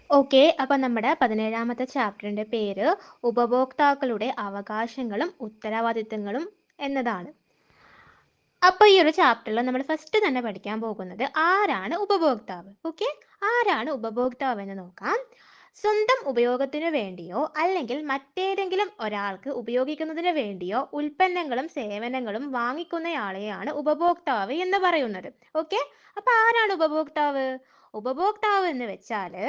Okay, അപ്പൊ നമ്മുടെ 17ാമത്തെ ചാപ്റ്ററിന്റെ പേര് ഉപഭോക്താക്കളുടെ അവകാശങ്ങളും ഉത്തരവാദിത്തങ്ങളും എന്നതാണ്. അപ്പൊ ഈ ഒരു ചാപ്റ്ററിൽ നമ്മൾ ഫസ്റ്റ് തന്നെ പഠിക്കാൻ പോകുന്നത് ആരാണ് ഉപഭോക്താവ്. ഓക്കെ, ആരാണ് ഉപഭോക്താവ് എന്ന് നോക്കാം. സ്വന്തം ഉപയോഗത്തിനു വേണ്ടിയോ അല്ലെങ്കിൽ മറ്റേതെങ്കിലും ഒരാൾക്ക് ഉപയോഗിക്കുന്നതിന് വേണ്ടിയോ ഉൽപ്പന്നങ്ങളും സേവനങ്ങളും വാങ്ങിക്കുന്നയാളെയാണ് ഉപഭോക്താവ് എന്ന് പറയുന്നത്. ഓക്കെ, അപ്പൊ ആരാണ് ഉപഭോക്താവ്? ഉപഭോക്താവ് എന്ന് വെച്ചാല്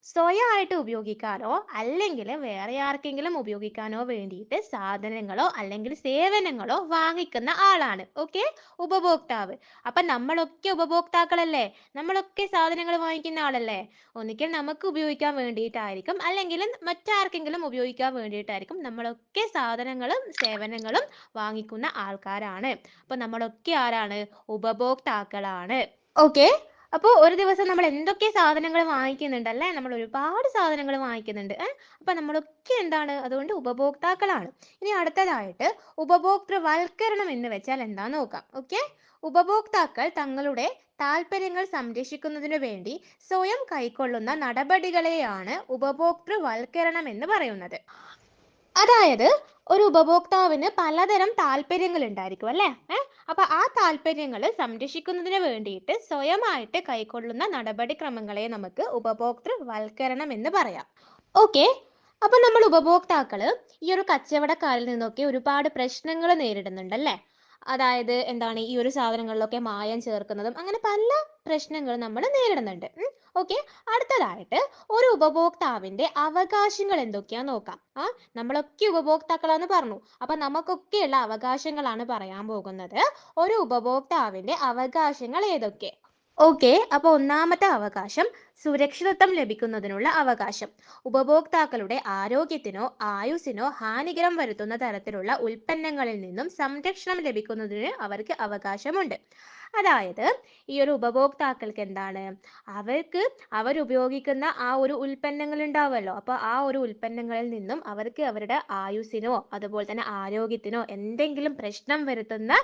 സ്വയമായിട്ട് ഉപയോഗിക്കാനോ അല്ലെങ്കിൽ വേറെ ആർക്കെങ്കിലും ഉപയോഗിക്കാനോ വേണ്ടിയിട്ട് സാധനങ്ങളോ അല്ലെങ്കിൽ സേവനങ്ങളോ വാങ്ങിക്കുന്ന ആളാണ്. ഓക്കെ, ഉപഭോക്താവ്. അപ്പൊ നമ്മളൊക്കെ ഉപഭോക്താക്കളല്ലേ? നമ്മളൊക്കെ സാധനങ്ങൾ വാങ്ങിക്കുന്ന ആളല്ലേ? ഒന്നിക്കൽ നമുക്ക് ഉപയോഗിക്കാൻ വേണ്ടിയിട്ടായിരിക്കും അല്ലെങ്കിൽ മറ്റാർക്കെങ്കിലും ഉപയോഗിക്കാൻ വേണ്ടിയിട്ടായിരിക്കും നമ്മളൊക്കെ സാധനങ്ങളും സേവനങ്ങളും വാങ്ങിക്കുന്ന ആൾക്കാരാണ്. അപ്പൊ നമ്മളൊക്കെ ആരാണ്? ഉപഭോക്താക്കളാണ്. ഓക്കെ, അപ്പോൾ ഒരു ദിവസം നമ്മൾ എന്തൊക്കെ സാധനങ്ങൾ വാങ്ങിക്കുന്നുണ്ടല്ലേ? നമ്മൾ ഒരുപാട് സാധനങ്ങൾ വാങ്ങിക്കുന്നുണ്ട്. അപ്പൊ നമ്മളൊക്കെ എന്താണ്? അതുകൊണ്ട് ഉപഭോക്താക്കളാണ്. ഇനി അടുത്തതായിട്ട് ഉപഭോക്തൃവൽക്കരണം എന്ന് വെച്ചാൽ എന്താന്ന് നോക്കാം. ഓക്കെ, ഉപഭോക്താക്കൾ തങ്ങളുടെ താല്പര്യങ്ങൾ സംരക്ഷിക്കുന്നതിനു വേണ്ടി സ്വയം കൈക്കൊള്ളുന്ന നടപടികളെയാണ് ഉപഭോക്തൃവൽക്കരണം എന്ന് പറയുന്നത്. അതായത് ഒരു ഉപഭോക്താവിന് പലതരം താല്പര്യങ്ങൾ ഉണ്ടായിരിക്കും അല്ലേ? അപ്പൊ ആ താല്പര്യങ്ങൾ സംരക്ഷിക്കുന്നതിന് വേണ്ടിയിട്ട് സ്വയമായിട്ട് കൈക്കൊള്ളുന്ന നടപടിക്രമങ്ങളെ നമുക്ക് ഉപഭോക്തൃവൽക്കരണം എന്ന് പറയാം. ഓക്കെ, അപ്പൊ നമ്മൾ ഉപഭോക്താക്കള് ഈ ഒരു കച്ചവടക്കാരിൽ നിന്നൊക്കെ ഒരുപാട് പ്രശ്നങ്ങൾ നേരിടുന്നുണ്ടല്ലേ? അതായത് എന്താണ്, ഈ ഒരു സാധനങ്ങളിലൊക്കെ മായം ചേർക്കുന്നതും അങ്ങനെ പല പ്രശ്നങ്ങളും നമ്മൾ നേരിടുന്നുണ്ട്. ഓക്കെ, അടുത്തതായിട്ട് ഒരു ഉപഭോക്താവിന്റെ അവകാശങ്ങൾ എന്തൊക്കെയാന്ന് നോക്കാം. നമ്മളൊക്കെ ഉപഭോക്താക്കളാന്ന് പറഞ്ഞു. അപ്പൊ നമുക്കൊക്കെയുള്ള അവകാശങ്ങളാണ് പറയാൻ പോകുന്നത്. ഒരു ഉപഭോക്താവിന്റെ അവകാശങ്ങൾ ഏതൊക്കെ? ഓക്കെ, അപ്പോൾ ഒന്നാമത്തെ അവകാശം സുരക്ഷിതത്വം ലഭിക്കുന്നതിനുള്ള അവകാശം. ഉപഭോക്താക്കളുടെ ആരോഗ്യത്തിനോ ആയുസ്സിനോ ഹാനികരം വരുത്തുന്ന തരത്തിലുള്ള ഉൽപ്പന്നങ്ങളിൽ നിന്നും സംരക്ഷണം ലഭിക്കുന്നതിന് അവർക്ക് അവകാശമുണ്ട്. അതായത് ഈ ഒരു ഉപഭോക്താക്കൾക്ക് എന്താണ്, അവർക്ക് അവരുപയോഗിക്കുന്ന ആ ഒരു ഉൽപ്പന്നങ്ങൾ ഉണ്ടാവുമല്ലോ, അപ്പോൾ ആ ഒരു ഉൽപ്പന്നങ്ങളിൽ നിന്നും അവർക്ക് അവരുടെ ആയുസ്സിനോ അതുപോലെ തന്നെ ആരോഗ്യത്തിനോ എന്തെങ്കിലും പ്രശ്നം വരുത്തുന്ന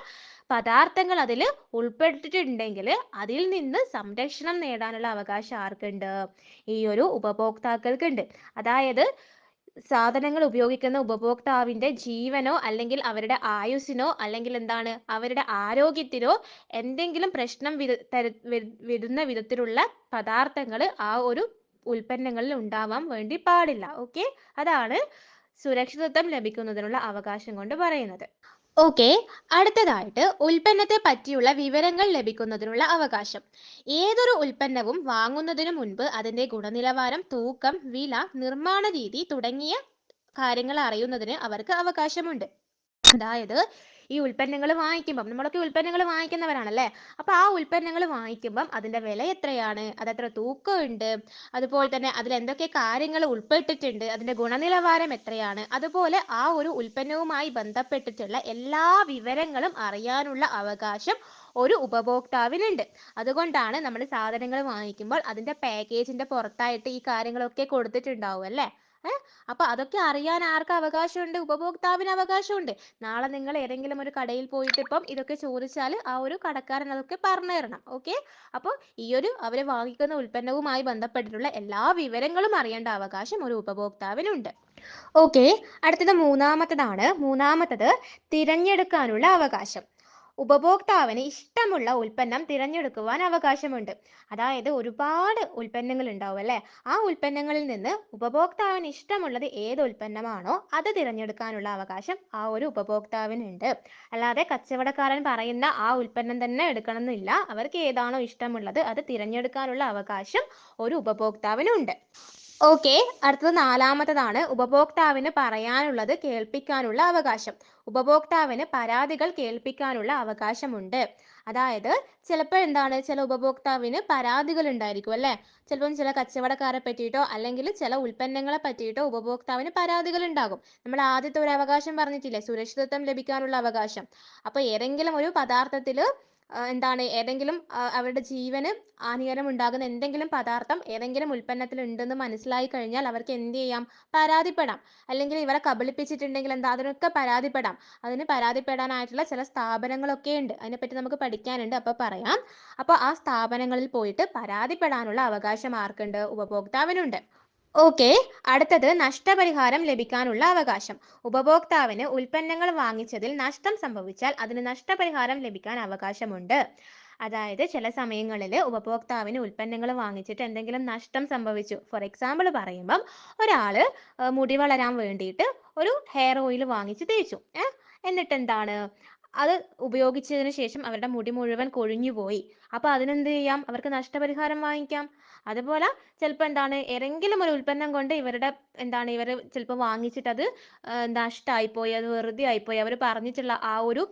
പദാർത്ഥങ്ങൾ അതിൽ ഉൾപ്പെട്ടിട്ടുണ്ടെങ്കിൽ അതിൽ നിന്ന് സംരക്ഷണം നേടാനുള്ള അവകാശം ആർക്കുണ്ട്? ഈ ഒരു ഉപഭോക്താക്കൾക്കുണ്ട്. അതായത് സാധനങ്ങൾ ഉപയോഗിക്കുന്ന ഉപഭോക്താവിന്റെ ജീവനോ അല്ലെങ്കിൽ അവരുടെ ആയുസ്സിനോ അല്ലെങ്കിൽ എന്താണ് അവരുടെ ആരോഗ്യത്തിനോ എന്തെങ്കിലും പ്രശ്നം വിടുന്ന വിധത്തിലുള്ള പദാർത്ഥങ്ങൾ ആ ഒരു ഉൽപ്പന്നങ്ങളിൽ ഉണ്ടാവാൻ വേണ്ടി പാടില്ല. ഓക്കെ, അതാണ് സുരക്ഷിതത്വം ലഭിക്കുന്നതിനുള്ള അവകാശം കൊണ്ട് പറയുന്നത്. ഓക്കെ, അടുത്തതായിട്ട് ഉൽപ്പന്നത്തെ പറ്റിയുള്ള വിവരങ്ങൾ ലഭിക്കുന്നതിനുള്ള അവകാശം. ഏതൊരു ഉൽപ്പന്നവും വാങ്ങുന്നതിനു മുൻപ് അതിന്റെ ഗുണനിലവാരം, തൂക്കം, വില, നിർമ്മാണ രീതി തുടങ്ങിയ കാര്യങ്ങൾ അറിയുന്നതിന് അവർക്ക് അവകാശമുണ്ട്. അതായത് ഈ ഉൽപ്പന്നങ്ങൾ വാങ്ങിക്കുമ്പം നമ്മളൊക്കെ ഉൽപ്പന്നങ്ങൾ വാങ്ങിക്കുന്നവരാണല്ലേ? അപ്പൊ ആ ഉൽപ്പന്നങ്ങൾ വാങ്ങിക്കുമ്പം അതിന്റെ വില എത്രയാണ്, അതെത്ര തൂക്കമുണ്ട്, അതുപോലെ തന്നെ അതിൽ എന്തൊക്കെ കാര്യങ്ങൾ ഉൾപ്പെട്ടിട്ടുണ്ട്, അതിന്റെ ഗുണനിലവാരം എത്രയാണ്, അതുപോലെ ആ ഒരു ഉൽപ്പന്നവുമായി ബന്ധപ്പെട്ടിട്ടുള്ള എല്ലാ വിവരങ്ങളും അറിയാനുള്ള അവകാശം ഒരു ഉപഭോക്താവിനുണ്ട്. അതുകൊണ്ടാണ് നമ്മൾ സാധനങ്ങൾ വാങ്ങിക്കുമ്പോൾ അതിന്റെ പാക്കേജിന്റെ പുറത്തായിട്ട് ഈ കാര്യങ്ങളൊക്കെ കൊടുത്തിട്ടുണ്ടാവും അല്ലേ? അപ്പൊ അതൊക്കെ അറിയാൻ ആർക്ക് അവകാശമുണ്ട്? ഉപഭോക്താവിന് അവകാശമുണ്ട്. നാളെ നിങ്ങൾ ഏതെങ്കിലും ഒരു കടയിൽ പോയിട്ട് ഇപ്പം ഇതൊക്കെ ചോദിച്ചാൽ ആ ഒരു കടക്കാരൻ അതൊക്കെ പറഞ്ഞു തരണം. ഓക്കെ, അപ്പോൾ ഈ ഒരു അവർ വാങ്ങിക്കുന്ന ഉൽപ്പന്നവുമായി ബന്ധപ്പെട്ടിട്ടുള്ള എല്ലാ വിവരങ്ങളും അറിയേണ്ട അവകാശം ഒരു ഉപഭോക്താവിനുണ്ട്. ഓക്കെ, അടുത്തത് മൂന്നാമത്തത് തിരഞ്ഞെടുക്കാനുള്ള അവകാശം. ഉപഭോക്താവിന് ഇഷ്ടമുള്ള ഉൽപ്പന്നം തിരഞ്ഞെടുക്കുവാൻ അവകാശമുണ്ട്. അതായത് ഒരുപാട് ഉൽപ്പന്നങ്ങൾ ഉണ്ടാവും അല്ലേ? ആ ഉൽപ്പന്നങ്ങളിൽ നിന്ന് ഉപഭോക്താവിന് ഇഷ്ടമുള്ളത് ഏത് ഉൽപ്പന്നമാണോ അത് തിരഞ്ഞെടുക്കാനുള്ള അവകാശം ആ ഒരു ഉപഭോക്താവിനുണ്ട്. അല്ലാതെ കച്ചവടക്കാരൻ പറയുന്ന ആ ഉൽപ്പന്നം തന്നെ എടുക്കണം എന്നില്ല. അവർക്ക് ഏതാണോ ഇഷ്ടമുള്ളത് അത് തിരഞ്ഞെടുക്കാനുള്ള അവകാശം ഒരു ഉപഭോക്താവിനുണ്ട്. ഓക്കെ, അടുത്തത് നാലാമത്തതാണ് ഉപഭോക്താവിന് പറയാനുള്ളത് കേൾപ്പിക്കാനുള്ള അവകാശം. ഉപഭോക്താവിന് പരാതികൾ കേൾപ്പിക്കാനുള്ള അവകാശമുണ്ട്. അതായത് ചിലപ്പോൾ എന്താണ്, ചില ഉപഭോക്താവിന് പരാതികൾ ഉണ്ടായിരിക്കും അല്ലേ? ചിലപ്പം ചില കച്ചവടക്കാരെ പറ്റിയിട്ടോ അല്ലെങ്കിൽ ചില ഉൽപ്പന്നങ്ങളെ പറ്റിയിട്ടോ ഉപഭോക്താവിന് പരാതികൾ ഉണ്ടാകും. നമ്മൾ ആദ്യത്തെ ഒരു അവകാശം പറഞ്ഞിട്ടില്ലേ, സുരക്ഷിതത്വം ലഭിക്കാനുള്ള അവകാശം. അപ്പോൾ ഏതെങ്കിലും ഒരു പദാർത്ഥത്തിൽ എന്താണ് ഏതെങ്കിലും അവരുടെ ജീവന് ഹാനികരം ഉണ്ടാകുന്ന എന്തെങ്കിലും പദാർത്ഥം ഏതെങ്കിലും ഉൽപ്പന്നത്തിൽ ഉണ്ടെന്ന് മനസ്സിലായി കഴിഞ്ഞാൽ അവർക്ക് എന്ത് ചെയ്യാം? പരാതിപ്പെടാം. അല്ലെങ്കിൽ ഇവരെ കബളിപ്പിച്ചിട്ടുണ്ടെങ്കിൽ എന്താ അതിനൊക്കെ പരാതിപ്പെടാം. അതിന് പരാതിപ്പെടാനായിട്ടുള്ള ചില സ്ഥാപനങ്ങളൊക്കെ ഉണ്ട്. അതിനെപ്പറ്റി നമുക്ക് പഠിക്കാനുണ്ട്. അപ്പോൾ പറയാം. അപ്പോൾ ആ സ്ഥാപനങ്ങളിൽ പോയിട്ട് പരാതിപ്പെടാനുള്ള അവകാശം ആർക്കുണ്ട്? ഉപഭോക്താവിനുണ്ട്. ഓക്കെ. അടുത്തത് നഷ്ടപരിഹാരം ലഭിക്കാനുള്ള അവകാശം. ഉപഭോക്താവിന് ഉൽപ്പന്നങ്ങൾ വാങ്ങിച്ചതിൽ നഷ്ടം സംഭവിച്ചാൽ അതിന് നഷ്ടപരിഹാരം ലഭിക്കാൻ അവകാശമുണ്ട്. അതായത് ചില സമയങ്ങളിൽ ഉപഭോക്താവിന് ഉൽപ്പന്നങ്ങൾ വാങ്ങിച്ചിട്ട് എന്തെങ്കിലും നഷ്ടം സംഭവിച്ചു. ഫോർ എക്സാമ്പിൾ പറയുമ്പം ഒരാൾ മുടി വളരാൻ വേണ്ടിയിട്ട് ഒരു ഹെയർ ഓയിൽ വാങ്ങിച്ച് തേച്ചു. എന്നിട്ട് എന്താണ് അത് ഉപയോഗിച്ചതിന് ശേഷം അവരുടെ മുടി മുഴുവൻ കൊഴിഞ്ഞു പോയി. അപ്പോൾ അതിനെന്ത് ചെയ്യാം? അവർക്ക് നഷ്ടപരിഹാരം വാങ്ങിക്കാം. അതുപോലെ ചിലപ്പോൾ എന്താണ് ഏതെങ്കിലും ഒരു ഉൽപ്പന്നം കൊണ്ട് ഇവരുടെ എന്താണ് ഇവർ ചിലപ്പോൾ വാങ്ങിച്ചിട്ട് അത് നഷ്ടമായിപ്പോയി, അത് വെറുതെ ആയിപ്പോയി, അവർ പറഞ്ഞിട്ടുള്ള ആ ഒരു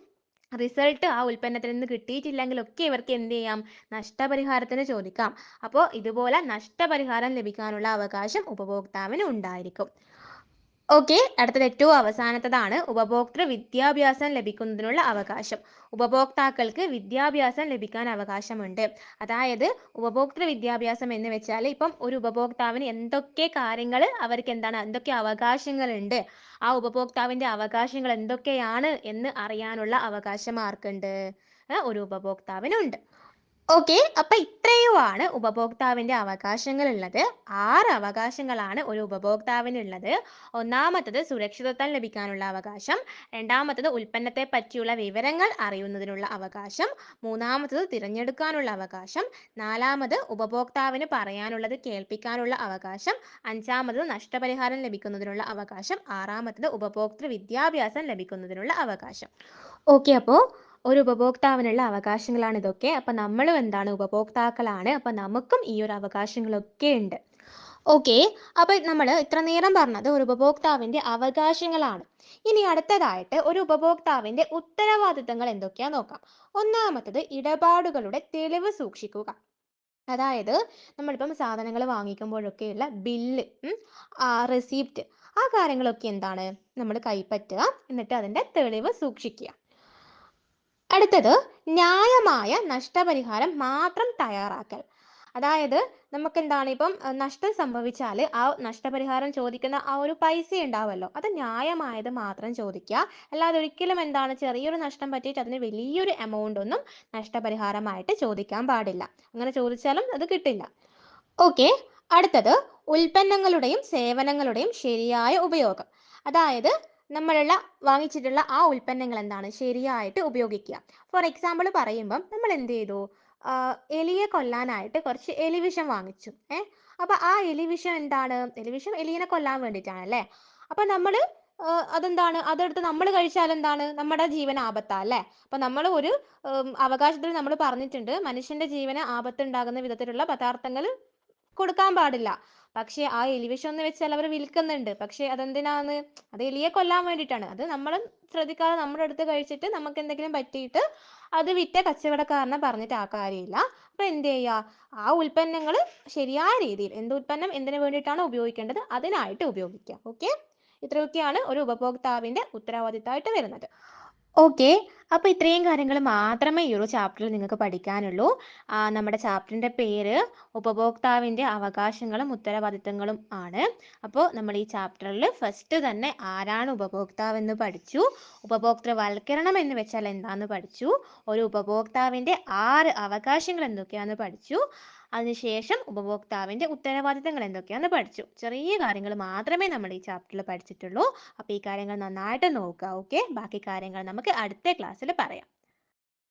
റിസൾട്ട് ആ ഉൽപ്പന്നത്തിൽ നിന്ന് കിട്ടിയിട്ടില്ലെങ്കിലൊക്കെ ഇവർക്ക് എന്ത് ചെയ്യാം? നഷ്ടപരിഹാരത്തിന് ചോദിക്കാം. അപ്പോൾ ഇതുപോലെ നഷ്ടപരിഹാരം ലഭിക്കാനുള്ള അവകാശം ഉപഭോക്താവിന് ഉണ്ടായിരിക്കും. ഓക്കെ. അടുത്തത് ഏറ്റവും അവസാനത്തതാണ് ഉപഭോക്തൃ വിദ്യാഭ്യാസം ലഭിക്കുന്നതിനുള്ള അവകാശം. ഉപഭോക്താക്കൾക്ക് വിദ്യാഭ്യാസം ലഭിക്കാൻ അവകാശമുണ്ട്. അതായത് ഉപഭോക്തൃ വിദ്യാഭ്യാസം എന്ന് വെച്ചാൽ ഇപ്പം ഒരു ഉപഭോക്താവിന് എന്തൊക്കെ കാര്യങ്ങൾ അവർക്ക് എന്താണ് എന്തൊക്കെ അവകാശങ്ങളുണ്ട്, ആ ഉപഭോക്താവിന്റെ അവകാശങ്ങൾ എന്തൊക്കെയാണ് എന്ന് അറിയാനുള്ള അവകാശം ആർക്കുണ്ട്? ഒരു ഉപഭോക്താവിനുണ്ട്. ഓക്കെ. അപ്പൊ ഇത്രയുമാണ് ഉപഭോക്താവിന്റെ അവകാശങ്ങൾ ഉള്ളത്. 6 അവകാശങ്ങളാണ് ഒരു ഉപഭോക്താവിനുള്ളത്. ഒന്നാമത്തത് സുരക്ഷിതത്വം ലഭിക്കാനുള്ള അവകാശം. രണ്ടാമത്തത് ഉൽപ്പന്നത്തെ പറ്റിയുള്ള വിവരങ്ങൾ അറിയുന്നതിനുള്ള അവകാശം. മൂന്നാമത്തത് തിരഞ്ഞെടുക്കാനുള്ള അവകാശം. നാലാമത് ഉപഭോക്താവിന് പറയാനുള്ളത് കേൾപ്പിക്കാനുള്ള അവകാശം. അഞ്ചാമത് നഷ്ടപരിഹാരം ലഭിക്കുന്നതിനുള്ള അവകാശം. ആറാമത്തത് ഉപഭോക്തൃ വിദ്യാഭ്യാസം ലഭിക്കുന്നതിനുള്ള അവകാശം. ഓക്കെ. അപ്പോൾ ഒരു ഉപഭോക്താവിനുള്ള അവകാശങ്ങളാണ് ഇതൊക്കെ. അപ്പം നമ്മളും എന്താണ്? ഉപഭോക്താക്കളാണ്. അപ്പം നമുക്കും ഈ ഒരു അവകാശങ്ങളൊക്കെ ഉണ്ട്. ഓക്കെ. അപ്പോൾ നമ്മൾ ഇത്ര നേരം പറഞ്ഞത് ഒരു ഉപഭോക്താവിന്റെ അവകാശങ്ങളാണ്. ഇനി അടുത്തതായിട്ട് ഒരു ഉപഭോക്താവിന്റെ ഉത്തരവാദിത്തങ്ങൾ എന്തൊക്കെയാന്ന് നോക്കാം. ഒന്നാമത്തത് ഇടപാടുകളുടെ തെളിവ് സൂക്ഷിക്കുക. അതായത് നമ്മളിപ്പം സാധനങ്ങൾ വാങ്ങിക്കുമ്പോഴൊക്കെയുള്ള ബില്ല്, റെസീപ്റ്റ്, ആ കാര്യങ്ങളൊക്കെ എന്താണ് നമ്മൾ കൈപ്പറ്റുക. എന്നിട്ട് അതിന്റെ തെളിവ് സൂക്ഷിക്കുക. അടുത്തത് ന്യായമായ നഷ്ടപരിഹാരം മാത്രം തയ്യാറാക്കൽ. അതായത് നമുക്ക് എന്താണ് ഇപ്പം നഷ്ടം സംഭവിച്ചാൽ ആ നഷ്ടപരിഹാരം ചോദിക്കുന്ന ആ ഒരു പൈസ ഉണ്ടാവുമല്ലോ, അത് ന്യായമായത് മാത്രം ചോദിക്കുക. അല്ലാതെ ഒരിക്കലും എന്താണ് ചെറിയൊരു നഷ്ടം പറ്റിയിട്ട് അതിന് വലിയൊരു എമൗണ്ട് ഒന്നും നഷ്ടപരിഹാരമായിട്ട് ചോദിക്കാൻ പാടില്ല. അങ്ങനെ ചോദിച്ചാലും അത് കിട്ടില്ല. ഓക്കെ. അടുത്തത് ഉൽപ്പന്നങ്ങളുടെയും സേവനങ്ങളുടെയും ശരിയായ ഉപയോഗം. അതായത് നമ്മളുള്ള വാങ്ങിച്ചിട്ടുള്ള ആ ഉൽപ്പന്നങ്ങൾ എന്താണ് ശരിയായിട്ട് ഉപയോഗിക്കുക. ഫോർ എക്സാമ്പിൾ പറയുമ്പം നമ്മൾ എന്ത് ചെയ്തു? എലിയെ കൊല്ലാനായിട്ട് കുറച്ച് എലിവിഷം വാങ്ങിച്ചു. അപ്പൊ ആ എലിവിഷം എന്താണ്? എലിവിഷം എലീനെ കൊല്ലാൻ വേണ്ടിയിട്ടാണ് അല്ലേ? അപ്പൊ നമ്മൾ അതെന്താണ് അതെടുത്ത് നമ്മൾ കഴിച്ചാൽ എന്താണ് നമ്മുടെ ജീവൻ ആപത്താ അല്ലേ? അപ്പൊ നമ്മൾ ഒരു അവകാശത്തിൽ നമ്മൾ പറഞ്ഞിട്ടുണ്ട് മനുഷ്യന്റെ ജീവന് ആപത്തുണ്ടാകുന്ന വിധത്തിലുള്ള പദാർത്ഥങ്ങൾ കൊടുക്കാൻ പാടില്ല. പക്ഷേ ആ എലിവിഷം എന്ന് വെച്ചാൽ അവർ വിൽക്കുന്നുണ്ട്. പക്ഷേ അതെന്തിനാന്ന്? അത് എലിയെ കൊല്ലാൻ വേണ്ടിയിട്ടാണ്. അത് നമ്മൾ ശ്രദ്ധിക്കാതെ നമ്മുടെ അടുത്ത് കഴിച്ചിട്ട് നമുക്ക് എന്തെങ്കിലും പറ്റിയിട്ട് അത് വിറ്റ കച്ചവടക്കാരനെ പറഞ്ഞിട്ട് ആ കാര്യമില്ല. അപ്പൊ എന്ത് ചെയ്യുക? ആ ഉൽപ്പന്നങ്ങൾ ശരിയായ രീതിയിൽ എന്ത് ഉൽപ്പന്നം എന്തിനു വേണ്ടിയിട്ടാണോ ഉപയോഗിക്കേണ്ടത് അതിനായിട്ട് ഉപയോഗിക്കുക. ഓക്കെ. ഇത്രയൊക്കെയാണ് ഒരു ഉപഭോക്താവിന്റെ ഉത്തരവാദിത്തമായിട്ട് വരുന്നത്. ഓക്കെ. അപ്പോൾ ഇത്രയും കാര്യങ്ങൾ മാത്രമേ ഈ ഒരു ചാപ്റ്ററിൽ നിങ്ങൾക്ക് പഠിക്കാനുള്ളൂ. നമ്മുടെ ചാപ്റ്ററിന്റെ പേര് ഉപഭോക്താവിന്റെ അവകാശങ്ങളും ഉത്തരവാദിത്തങ്ങളും ആണ്. അപ്പോൾ നമ്മൾ ഈ ചാപ്റ്ററിൽ ഫസ്റ്റ് തന്നെ ആരാണ് ഉപഭോക്താവെന്ന് പഠിച്ചു. ഉപഭോക്തൃവൽക്കരണം എന്ന് വെച്ചാൽ എന്താണെന്ന് പഠിച്ചു. ഒരു ഉപഭോക്താവിന്റെ 6 അവകാശങ്ങൾ എന്തൊക്കെയാണെന്ന് പഠിച്ചു. അതിനുശേഷം ഉപഭോക്താവിന്റെ ഉത്തരവാദിത്തങ്ങൾ എന്തൊക്കെയാണെന്ന് പഠിച്ചു. ചെറിയ കാര്യങ്ങൾ മാത്രമേ നമ്മൾ ഈ ചാപ്റ്ററിൽ പഠിച്ചിട്ടുള്ളൂ. അപ്പോൾ ഈ കാര്യങ്ങൾ നന്നായിട്ട് നോക്കുക. ഓക്കെ. ബാക്കി കാര്യങ്ങൾ നമുക്ക് അടുത്ത ക്ലാസ്സിൽ പറയാം.